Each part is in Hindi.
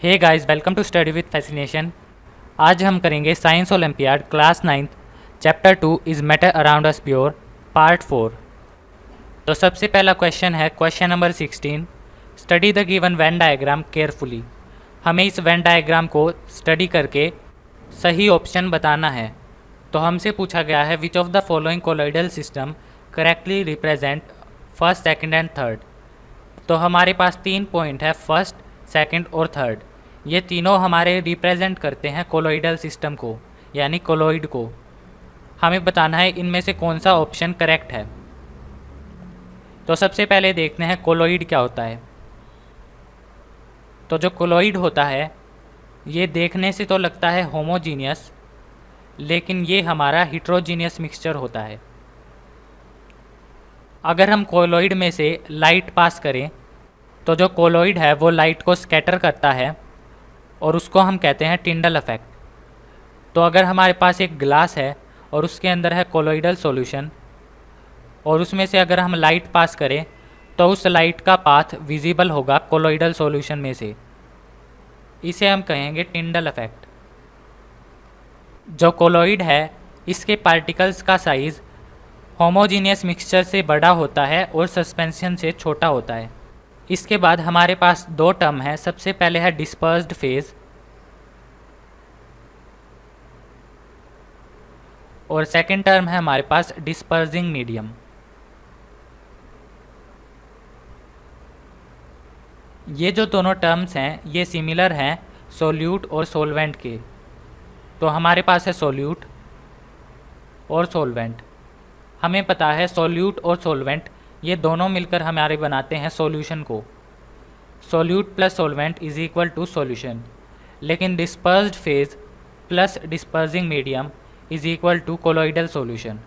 Hey guys, welcome to study with fascination. आज हम करेंगे science olympiad class 9 chapter 2 is matter around us pure part 4। तो सबसे पहला क्वेश्चन है question number 16। Study the given Venn diagram carefully. हमें इस वेन डायग्राम को स्टडी करके सही ऑप्शन बताना है। तो हमसे पूछा गया है विच of the following colloidal system correctly represent first, second and third. तो हमारे पास 3 पॉइंट है, फर्स्ट, सेकंड और थर्ड। ये तीनों हमारे रिप्रेजेंट करते हैं कोलॉइडल सिस्टम को, यानी कोलॉइड को। हमें बताना है इनमें से कौन सा ऑप्शन करेक्ट है। तो सबसे पहले देखते हैं कोलॉइड क्या होता है। तो जो कोलॉइड होता है ये देखने से तो लगता है होमोजीनियस, लेकिन ये हमारा हिट्रोजीनियस मिक्सचर होता है। अगर हम कोलॉइड में से लाइट पास करें तो जो कोलॉइड है वो लाइट को स्कैटर करता है और उसको हम कहते हैं टिंडल इफेक्ट। तो अगर हमारे पास एक ग्लास है और उसके अंदर है कोलॉइडल सॉल्यूशन और उसमें से अगर हम लाइट पास करें तो उस लाइट का पाथ विजिबल होगा कोलॉइडल सॉल्यूशन में से, इसे हम कहेंगे टिंडल इफेक्ट। जो कोलॉइड है इसके पार्टिकल्स का साइज़ होमोजीनियस मिक्सचर से बड़ा होता है और सस्पेंशन से छोटा होता है। इसके बाद हमारे पास 2 टर्म है। सबसे पहले है डिस्पर्स्ड फेज और सेकंड टर्म है हमारे पास डिस्पर्सिंग मीडियम। ये जो दोनों टर्म्स हैं ये सिमिलर हैं सोल्यूट और सोलवेंट के। तो हमारे पास है सोल्यूट और सोलवेंट। हमें पता है सोल्यूट और सोलवेंट ये दोनों मिलकर हमारे बनाते हैं सॉल्यूशन को। Solute plus solvent is equal to solution. लेकिन dispersed phase plus dispersing medium is equal to colloidal solution.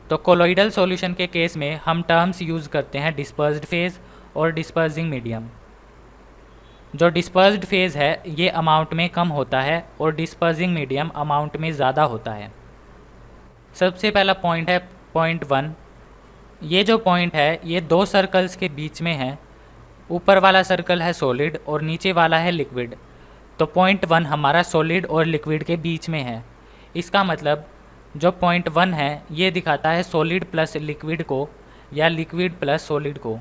तो कोलॉइडल सॉल्यूशन के केस में हम टर्म्स यूज़ करते हैं डिस्पर्स्ड फेज और डिस्पर्सिंग मीडियम। जो डिस्पर्स्ड फेज है ये अमाउंट में कम होता है और डिस्पर्सिंग मीडियम अमाउंट में ज़्यादा होता है। सबसे पहला पॉइंट है पॉइंट 1। ये जो पॉइंट है ये 2 सर्कल्स के बीच में है। ऊपर वाला सर्कल है सॉलिड और नीचे वाला है लिक्विड। तो पॉइंट 1 हमारा सॉलिड और लिक्विड के बीच में है। इसका मतलब जो पॉइंट 1 है ये दिखाता है सॉलिड प्लस लिक्विड को या लिक्विड प्लस सॉलिड को।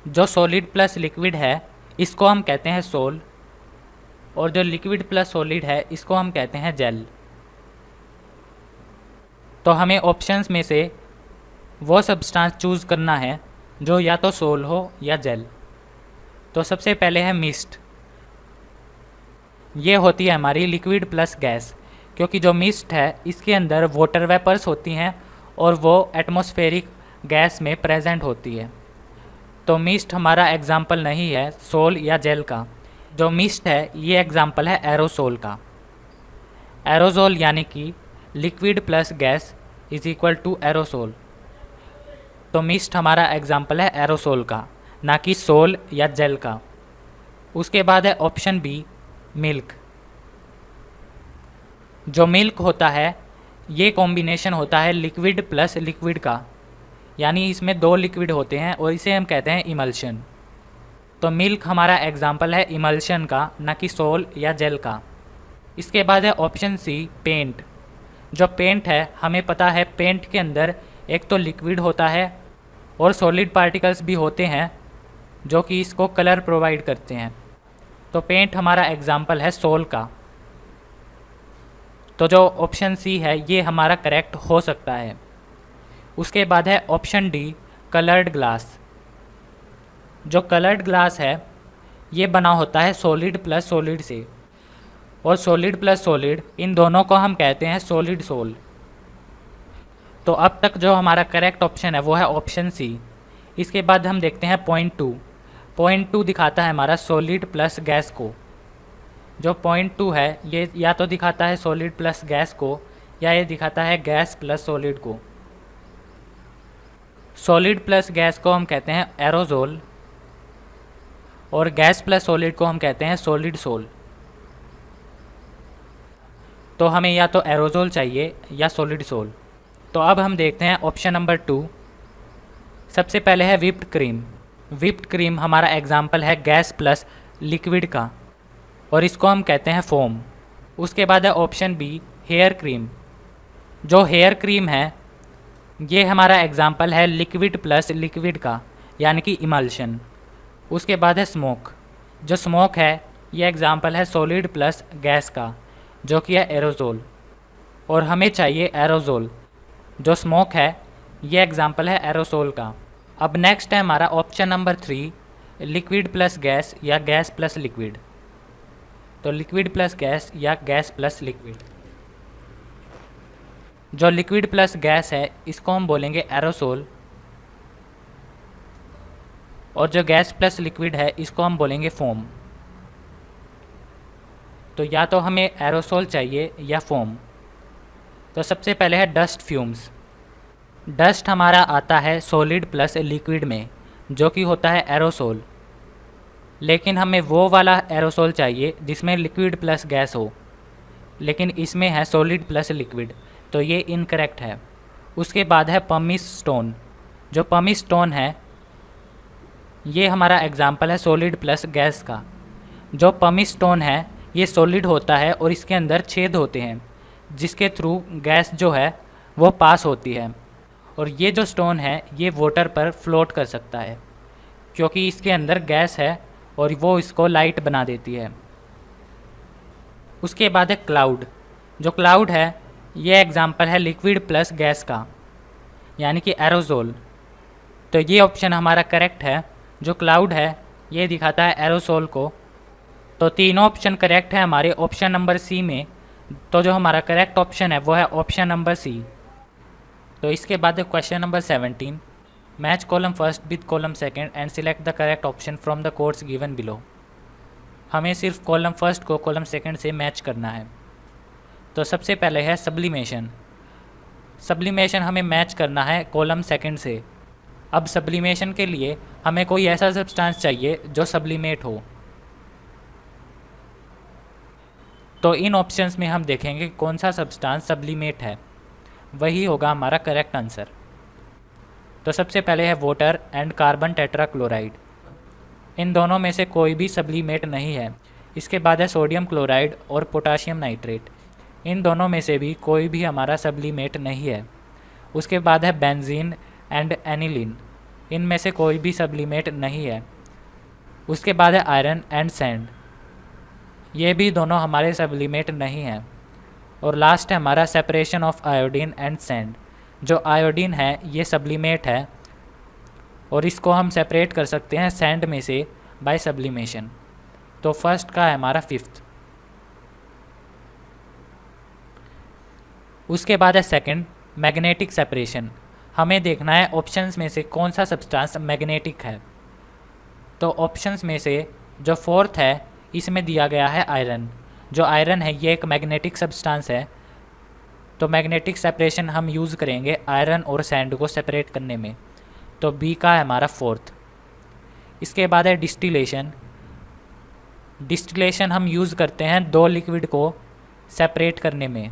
जो सॉलिड प्लस लिक्विड है इसको हम कहते हैं सोल और जो लिक्विड प्लस सॉलिड है इसको हम कहते हैं जेल। तो हमें ऑप्शंस में से वो सब्सटेंस चूज़ करना है जो या तो सोल हो या जेल। तो सबसे पहले है मिस्ट। ये होती है हमारी लिक्विड प्लस गैस, क्योंकि जो मिस्ट है इसके अंदर वाटर वेपर्स होती हैं और वो एटमॉस्फेरिक गैस में प्रेजेंट होती है। तो मिस्ट हमारा एग्जाम्पल नहीं है सोल या जेल का। जो मिस्ट है ये एग्जाम्पल है एरोसोल का। एरोसोल यानी कि liquid plus gas is equal to aerosol. तो मिस्ट हमारा एग्जाम्पल है एरोसोल का, ना कि सोल या जेल का। उसके बाद है ऑप्शन बी मिल्क। जो मिल्क होता है ये कॉम्बिनेशन होता है लिक्विड प्लस लिक्विड का, यानी इसमें 2 लिक्विड होते हैं और इसे हम कहते हैं इमल्शन। तो मिल्क हमारा एग्जाम्पल है इमल्शन का, ना कि सोल या जेल का। इसके बाद है ऑप्शन सी पेंट। जो पेंट है हमें पता है पेंट के अंदर एक तो लिक्विड होता है और सॉलिड पार्टिकल्स भी होते हैं जो कि इसको कलर प्रोवाइड करते हैं। तो पेंट हमारा एग्जाम्पल है सोल का। तो जो ऑप्शन सी है ये हमारा करेक्ट हो सकता है। उसके बाद है ऑप्शन डी कलर्ड ग्लास। जो कलर्ड ग्लास है ये बना होता है सॉलिड प्लस सॉलिड से, और सॉलिड प्लस सॉलिड इन दोनों को हम कहते हैं सॉलिड सोल। तो अब तक जो हमारा करेक्ट ऑप्शन है वो है ऑप्शन सी। इसके बाद हम देखते हैं पॉइंट 2। पॉइंट 2 दिखाता है हमारा सॉलिड प्लस गैस को। जो पॉइंट 2 है ये या तो दिखाता है सॉलिड प्लस गैस को या ये दिखाता है गैस प्लस सॉलिड को। सॉलिड प्लस गैस को हम कहते हैं एरोजोल और गैस प्लस सॉलिड को हम कहते हैं सॉलिड सोल। तो हमें या तो एरोजोल चाहिए या सॉलिड सोल। तो अब हम देखते हैं ऑप्शन नंबर 2। सबसे पहले है व्हिप्ड क्रीम। व्हिप्ड क्रीम हमारा एग्जाम्पल है गैस प्लस लिक्विड का, और इसको हम कहते हैं फोम। उसके बाद है ऑप्शन बी हेयर क्रीम। जो हेयर क्रीम है ये हमारा एग्जाम्पल है लिक्विड प्लस लिक्विड का, यानी कि इमल्शन। उसके बाद है स्मोक। जो स्मोक है ये एग्जाम्पल है सॉलिड प्लस गैस का, जो कि है एरोजोल, और हमें चाहिए एरोजोल। जो स्मोक है ये एग्जाम्पल है एरोसोल का। अब नेक्स्ट है हमारा option number 3 liquid plus gas या गैस प्लस लिक्विड। तो लिक्विड प्लस गैस या गैस प्लस लिक्विड। जो लिक्विड प्लस गैस है इसको हम बोलेंगे एरोसोल, और जो गैस प्लस लिक्विड है इसको हम बोलेंगे फोम। तो या तो हमें एरोसोल चाहिए या फोम। तो सबसे पहले है डस्ट फ्यूम्स। डस्ट हमारा आता है सॉलिड प्लस लिक्विड में, जो कि होता है एरोसोल, लेकिन हमें वो वाला एरोसोल चाहिए जिसमें लिक्विड प्लस गैस हो, लेकिन इसमें है सॉलिड प्लस लिक्विड, तो ये इनकरेक्ट है। उसके बाद है पमिस स्टोन। जो पमिस स्टोन है ये हमारा एग्जाम्पल है सॉलिड प्लस गैस का। जो पमिस स्टोन है ये सॉलिड होता है और इसके अंदर छेद होते हैं जिसके थ्रू गैस जो है वो पास होती है, और ये जो स्टोन है ये वाटर पर फ्लोट कर सकता है क्योंकि इसके अंदर गैस है और वो इसको लाइट बना देती है। उसके बाद है क्लाउड। जो क्लाउड है ये एग्जाम्पल है लिक्विड प्लस गैस का, यानी कि एरोजोल। तो ये ऑप्शन हमारा करेक्ट है। जो क्लाउड है ये दिखाता है एरोसोल को। तो तीनों ऑप्शन करेक्ट है हमारे ऑप्शन नंबर सी में। तो जो हमारा करेक्ट ऑप्शन है वो है ऑप्शन नंबर सी। तो इसके बाद question number 17, match column first with column second and select the correct option from the codes given below. हमें सिर्फ कॉलम फर्स्ट को कॉलम सेकंड से मैच करना है। तो सबसे पहले है सब्लिमेशन। सब्लिमेशन हमें मैच करना है कॉलम सेकंड से। अब सब्लिमेशन के लिए हमें कोई ऐसा सब्सटेंस चाहिए जो सब्लिमेट हो। तो इन ऑप्शंस में हम देखेंगे कौन सा सब्सटेंस सब्लिमेट है, वही होगा हमारा करेक्ट आंसर। तो सबसे पहले है वाटर एंड कार्बन टेट्राक्लोराइड। इन दोनों में से कोई भी सब्लिमेट नहीं है। इसके बाद है सोडियम क्लोराइड और पोटाशियम नाइट्रेट। इन दोनों में से भी कोई भी हमारा सब्लिमेट नहीं है। उसके बाद है बेंजीन एंड एनिलीन। इनमें से कोई भी सब्लिमेट नहीं है। उसके बाद है आयरन एंड सैंड। ये भी दोनों हमारे सब्लिमेट नहीं हैं। और लास्ट है हमारा separation of iodine and sand. जो आयोडीन है ये सब्लिमेट है और इसको हम सेपरेट कर सकते हैं सैंड में से बाय सब्लिमेशन। तो फर्स्ट का है हमारा 5th। उसके बाद है सेकंड मैग्नेटिक सेपरेशन। हमें देखना है ऑप्शंस में से कौन सा सब्सटेंस मैग्नेटिक है। तो ऑप्शंस में से जो 4th है इसमें दिया गया है आयरन। जो आयरन है ये एक मैग्नेटिक सब्सटेंस है, तो मैग्नेटिक सेपरेशन हम यूज़ करेंगे आयरन और सैंड को सेपरेट करने में। तो बी का है हमारा 4th। इसके बाद है डिस्टिलेशन। डिस्टिलेशन हम यूज़ करते हैं दो लिक्विड को सेपरेट करने में,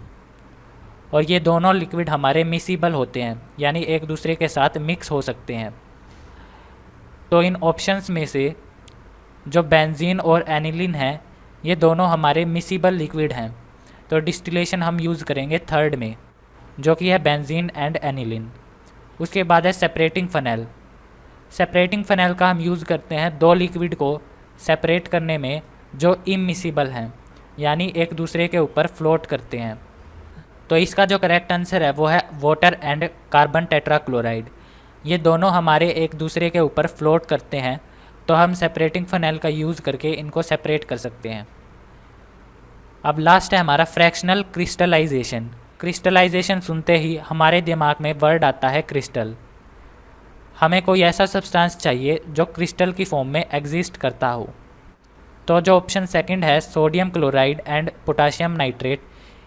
और ये दोनों लिक्विड हमारे मिसिबल होते हैं, यानी एक दूसरे के साथ मिक्स हो सकते हैं। तो इन ऑप्शंस में से जो बेंजीन और एनिलीन है ये दोनों हमारे मिसिबल लिक्विड हैं। तो डिस्टिलेशन हम यूज़ करेंगे 3rd में, जो कि है बेंजीन एंड एनिलीन। उसके बाद है सेपरेटिंग फनेल। सेपरेटिंग फनेल का हम यूज़ करते हैं दो लिक्विड को सेपरेट करने में जो इमिसिबल हैं, यानी एक दूसरे के ऊपर फ्लोट करते हैं। तो इसका जो करेक्ट आंसर है वो है वाटर एंड कार्बन टेट्राक्लोराइड। ये दोनों हमारे एक दूसरे के ऊपर फ्लोट करते हैं, तो हम सेपरेटिंग फनेल का यूज़ करके इनको सेपरेट कर सकते हैं। अब लास्ट है हमारा फ्रैक्शनल क्रिस्टलाइजेशन। क्रिस्टलाइजेशन सुनते ही हमारे दिमाग में वर्ड आता है क्रिस्टल। हमें कोई ऐसा सब्सटेंस चाहिए जो क्रिस्टल की फॉर्म में एग्जिस्ट करता हो। तो जो ऑप्शन सेकंड है sodium chloride and potassium nitrate,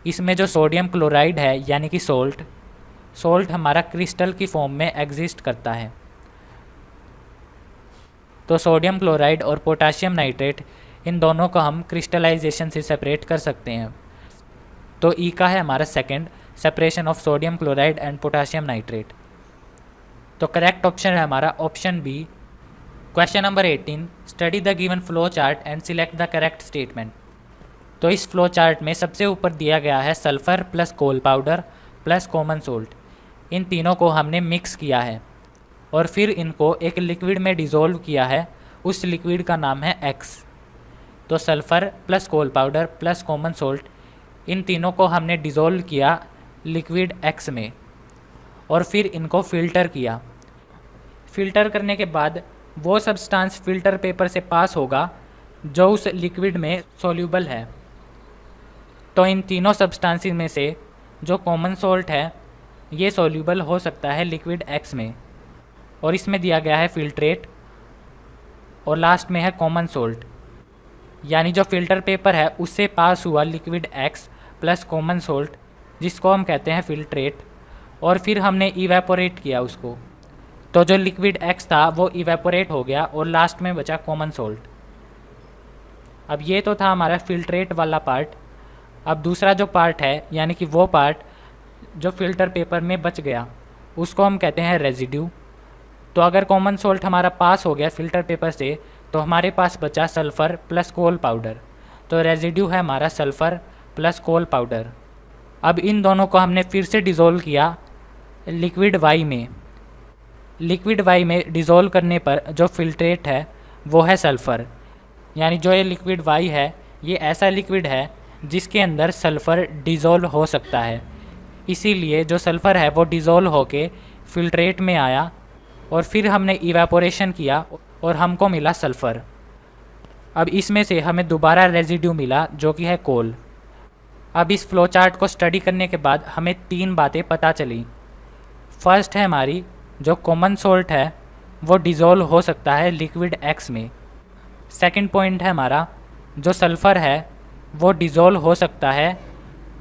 इसमें जो सोडियम क्लोराइड है यानी कि सोल्ट हमारा क्रिस्टल की फॉर्म में एग्जिस्ट करता है। तो सोडियम क्लोराइड और पोटाशियम नाइट्रेट इन दोनों को हम क्रिस्टलाइजेशन से सेपरेट कर सकते हैं। तो ई का है हमारा second separation of sodium chloride and potassium nitrate. तो करेक्ट ऑप्शन है हमारा option B question number 18, study the given flow chart and select the correct statement. तो इस फ्लो चार्ट में सबसे ऊपर दिया गया है सल्फ़र प्लस कोल पाउडर प्लस कॉमन सोल्ट। इन तीनों को हमने मिक्स किया है और फिर इनको एक लिक्विड में डिज़ोल्व किया है। उस लिक्विड का नाम है एक्स। तो सल्फ़र प्लस कोल पाउडर प्लस कॉमन सोल्ट, इन तीनों को हमने डिज़ोल्व किया लिक्विड एक्स में और फिर इनको फ़िल्टर किया। फ़िल्टर करने के बाद वो सब्सटेंस फ़िल्टर पेपर से पास होगा जो उस लिक्विड में सॉल्यूबल है। तो इन तीनों सब्सटेंसेस में से जो कॉमन सोल्ट है ये सॉल्यूबल हो सकता है लिक्विड एक्स में, और इसमें दिया गया है फ़िल्ट्रेट, और लास्ट में है कॉमन सोल्ट। यानी जो फ़िल्टर पेपर है उससे पास हुआ liquid x plus common salt, जिसको हम कहते हैं फ़िल्ट्रेट, और फिर हमने इवेपोरेट किया उसको। तो जो लिक्विड एक्स था वो इवेपोरेट हो गया और लास्ट में बचा कॉमन सोल्ट। अब ये तो था हमारा फ़िल्ट्रेट वाला पार्ट। अब दूसरा जो पार्ट है, यानी कि वो पार्ट जो फ़िल्टर पेपर में बच गया, उसको हम कहते हैं रेजिड्यू। तो अगर कॉमन सोल्ट हमारा पास हो गया फ़िल्टर पेपर से, तो हमारे पास बचा सल्फ़र प्लस कोल पाउडर। तो रेजिड्यू है हमारा सल्फ़र प्लस कोल पाउडर। अब इन दोनों को हमने फिर से डिज़ोल्व किया लिक्विड वाई में। लिक्विड वाई में डिज़ोल्व करने पर जो फ़िल्ट्रेट है वो है सल्फ़र। यानी जो ये लिक्विड वाई है ये ऐसा लिक्विड है जिसके अंदर सल्फ़र डिज़ोल्व हो सकता है, इसीलिए जो सल्फ़र है वो डिज़ोल्व होके फ़िल्ट्रेट में आया और फिर हमने इवेपोरेशन किया और हमको मिला सल्फ़र। अब इसमें से हमें दोबारा रेजिड्यू मिला जो कि है कोल। अब इस फ्लो चार्ट को स्टडी करने के बाद हमें 3 बातें पता चली। फर्स्ट है हमारी जो कॉमन सोल्ट है वो डिज़ोल्व हो सकता है लिक्विड एक्स में। सेकंड पॉइंट है हमारा जो सल्फ़र है वो डिज़ोल्व हो सकता है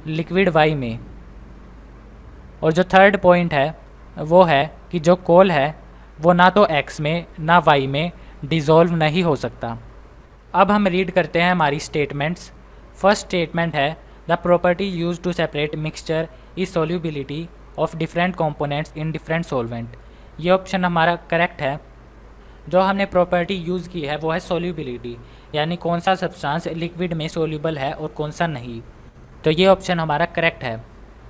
लिक्विड वाई में। और जो थर्ड पॉइंट है वो है कि जो कोल है वो ना तो एक्स में ना वाई में डिज़ोल्व नहीं हो सकता। अब हम रीड करते हैं हमारी स्टेटमेंट्स। फर्स्ट स्टेटमेंट है the property use to separate mixture is solubility of different components in different solvent. ये ऑप्शन हमारा करेक्ट है। जो हमने प्रॉपर्टी यूज़ की है वो है सोल्यूबिलिटी, यानी कौन सा सब्सटेंस लिक्विड में सोल्यूबल है और कौन सा नहीं। तो ये ऑप्शन हमारा करेक्ट है।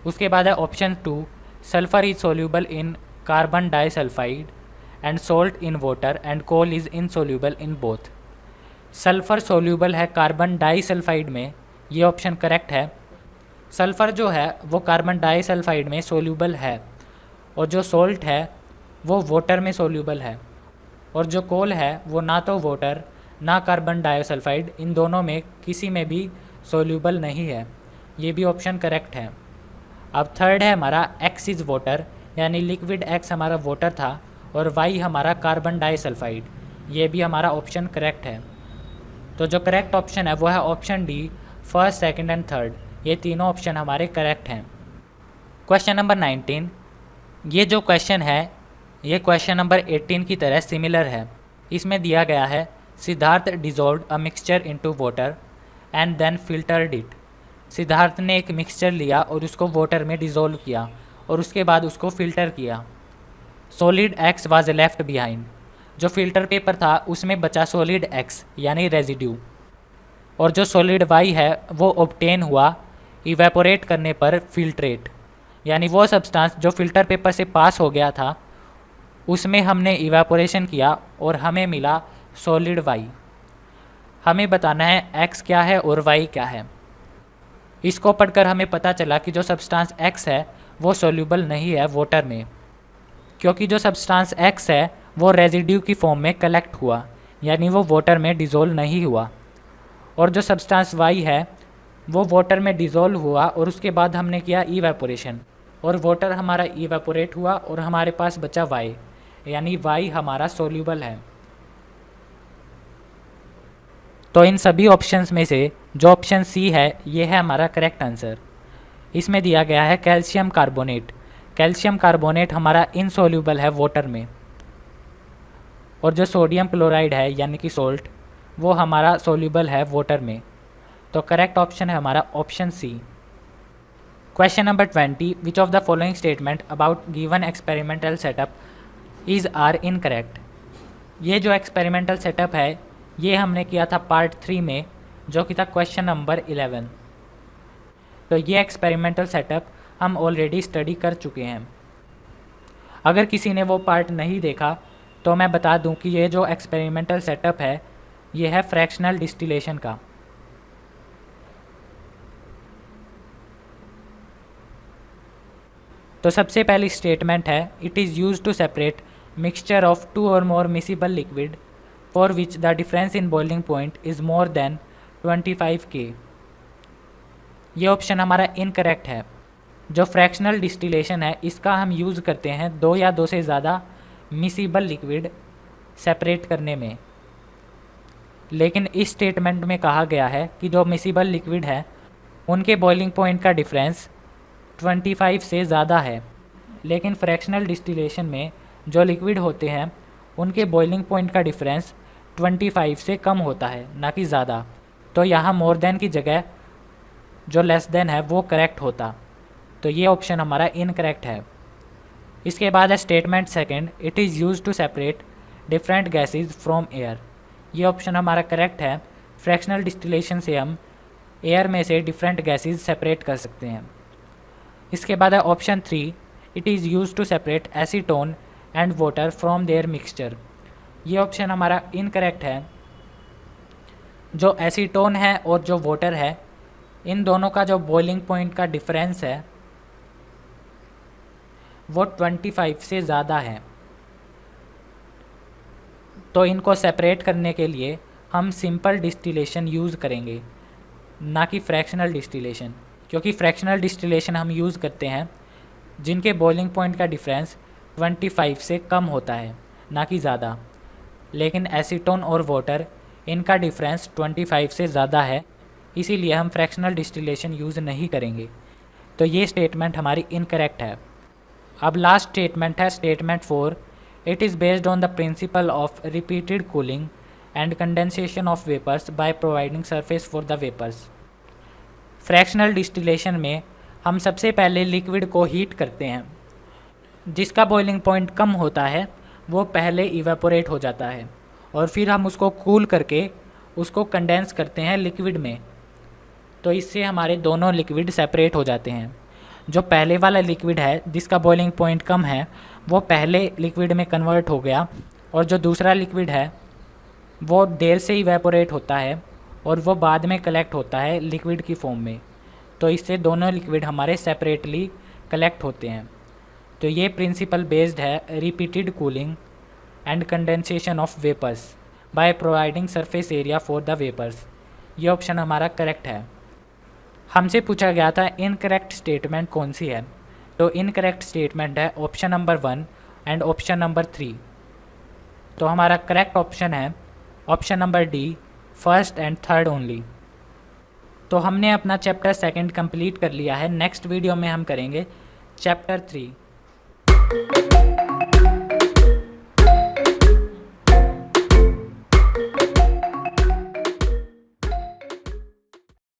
उसके बाद है option 2, sulphur is soluble in carbon disulphide and salt in water and coal is insoluble in both. Sulphur soluble है कार्बन डाइसल्फाइड में, ये ऑप्शन करेक्ट है। सल्फ़र जो है वो कार्बन डाइसल्फाइड में सोल्यूबल है, और जो सोल्ट है वो वाटर में सोल्यूबल है, और जो कोल है वो ना तो वाटर ना कार्बन डाइसल्फाइड, इन दोनों में किसी में भी सोल्यूबल नहीं है। ये भी ऑप्शन करेक्ट है। अब थर्ड है हमारा एक्स इज़ वाटर, यानी लिक्विड एक्स हमारा वाटर था और वाई हमारा कार्बन डाइसल्फाइड, ये भी हमारा ऑप्शन करेक्ट है। तो जो करेक्ट ऑप्शन है वो है option D, first second and third. ये तीनों ऑप्शन हमारे करेक्ट हैं। क्वेश्चन नंबर 19, ये जो क्वेश्चन है ये क्वेश्चन नंबर 18 की तरह सिमिलर है। इसमें दिया गया है Siddharth dissolved a mixture into water and then filtered it. Siddharth ने एक मिक्सचर लिया और उसको वाटर में डिज़ोल्व किया और उसके बाद उसको फ़िल्टर किया। Solid x was left behind. जो फ़िल्टर पेपर था उसमें बचा सॉलिड एक्स यानी रेजिड्यू, और जो सॉलिड वाई है वो ऑब्टेन हुआ इवेपोरेट करने पर फ़िल्ट्रेट, यानी वो सब्सटेंस जो फ़िल्टर पेपर से पास हो गया था उसमें हमने इवेपोरेशन किया और हमें मिला सॉलिड वाई। हमें बताना है एक्स क्या है और वाई क्या है। इसको पढ़कर हमें पता चला कि जो सब्सटेंस एक्स है वो सोल्यूबल नहीं है वाटर में, क्योंकि जो सब्सटेंस एक्स है वो रेजिड्यू की फॉर्म में कलेक्ट हुआ, यानी वो वाटर में डिज़ोल्व नहीं हुआ। और जो सब्सटेंस वाई है वो वाटर में डिज़ोल्व हुआ और उसके बाद हमने किया इवेपोरेशन, और वाटर हमारा इवेपोरेट हुआ और हमारे पास बचा वाई, यानी वाई हमारा सोल्यूबल है। तो इन सभी ऑप्शंस में से जो ऑप्शन सी है ये है हमारा करेक्ट आंसर। इसमें दिया गया है कैल्शियम कार्बोनेट। कैल्शियम कार्बोनेट हमारा इनसोल्यूबल है वाटर में, और जो सोडियम क्लोराइड है यानी कि सोल्ट वो हमारा सोल्यूबल है वाटर में। तो करेक्ट ऑप्शन है हमारा option C. Question number 20, which of the following statement about given experimental setup is are incorrect. ये जो एक्सपेरिमेंटल सेटअप है ये हमने किया था पार्ट 3 में, जो कि था क्वेश्चन नंबर 11। तो ये एक्सपेरिमेंटल सेटअप हम ऑलरेडी स्टडी कर चुके हैं। अगर किसी ने वो पार्ट नहीं देखा तो मैं बता दूं कि ये जो एक्सपेरिमेंटल सेटअप है ये है फ्रैक्शनल डिस्टिलेशन का। तो सबसे पहली स्टेटमेंट है, it is use to separate mixture of 2 और more miscible liquid for which the difference in boiling point is more than 25 K। ये ऑप्शन हमारा इनकरेक्ट है। जो फ्रैक्शनल डिस्टिलेशन है इसका हम यूज़ करते हैं 2 या 2 से ज़्यादा मिसिबल लिक्विड सेपरेट करने में, लेकिन इस स्टेटमेंट में कहा गया है कि जो मिसिबल लिक्विड है उनके बॉइलिंग पॉइंट का डिफरेंस 25 से ज़्यादा है। लेकिन फ्रैक्शनल डिस्टिलेशन में जो लिक्विड होते हैं उनके बॉइलिंग पॉइंट का डिफरेंस 25 से कम होता है, ना कि ज़्यादा। तो यहाँ मोर देन की जगह जो लेस देन है वो करेक्ट होता। तो ये ऑप्शन हमारा इनकरेक्ट है। इसके बाद है statement second, it is use to separate different gases from air. ये ऑप्शन हमारा करेक्ट है। फ्रैक्शनल डिस्टिलेशन से हम एयर में से डिफरेंट गैसेज सेपरेट कर सकते हैं। इसके बाद है option 3, it is use to separate acetone and water from their mixture. ये ऑप्शन हमारा इनकरेक्ट है। जो एसीटोन है और जो वाटर है इन दोनों का जो बॉइलिंग पॉइंट का डिफरेंस है वो 25 से ज़्यादा है। तो इनको सेपरेट करने के लिए हम सिंपल डिस्टिलेशन यूज़ करेंगे, ना कि फ्रैक्शनल डिस्टिलेशन, क्योंकि फ्रैक्शनल डिस्टिलेशन हम यूज़ करते हैं जिनके बॉइलिंग पॉइंट का डिफरेंस 25 से कम होता है, ना कि ज़्यादा। लेकिन एसीटोन और वाटर इनका डिफरेंस 25 से ज़्यादा है, इसीलिए हम फ्रैक्शनल डिस्टिलेशन यूज़ नहीं करेंगे। तो ये स्टेटमेंट हमारी इनकरेक्ट है। अब लास्ट स्टेटमेंट है statement 4, it is based on the principle of repeated cooling and condensation of vapours by providing surface for the vapours. Fractional distillation में हम सबसे पहले लिक्विड को हीट करते हैं, जिसका बॉइलिंग पॉइंट कम होता है वो पहले इवेपोरेट हो जाता है और फिर हम उसको कूल करके उसको कंडेंस करते हैं लिक्विड में। तो इससे हमारे दोनों लिक्विड सेपरेट हो जाते हैं। जो पहले वाला लिक्विड है जिसका बॉइलिंग पॉइंट कम है वो पहले लिक्विड में कन्वर्ट हो गया, और जो दूसरा लिक्विड है वो देर से इवेपोरेट होता है और वो बाद में कलेक्ट होता है लिक्विड की फॉर्म में। तो इससे दोनों लिक्विड हमारे सेपरेटली कलेक्ट होते हैं। तो ये प्रिंसिपल बेस्ड है repeated cooling and condensation of vapours by providing surface area for the vapours. ये ऑप्शन हमारा करेक्ट है। हमसे पूछा गया था इनकरेक्ट स्टेटमेंट कौन सी है, तो इनकरेक्ट स्टेटमेंट है option number 1 and option number 3। तो हमारा करेक्ट ऑप्शन है option number D, first and third only. तो हमने अपना चैप्टर 2 कंप्लीट कर लिया है। नेक्स्ट वीडियो में हम करेंगे चैप्टर 3।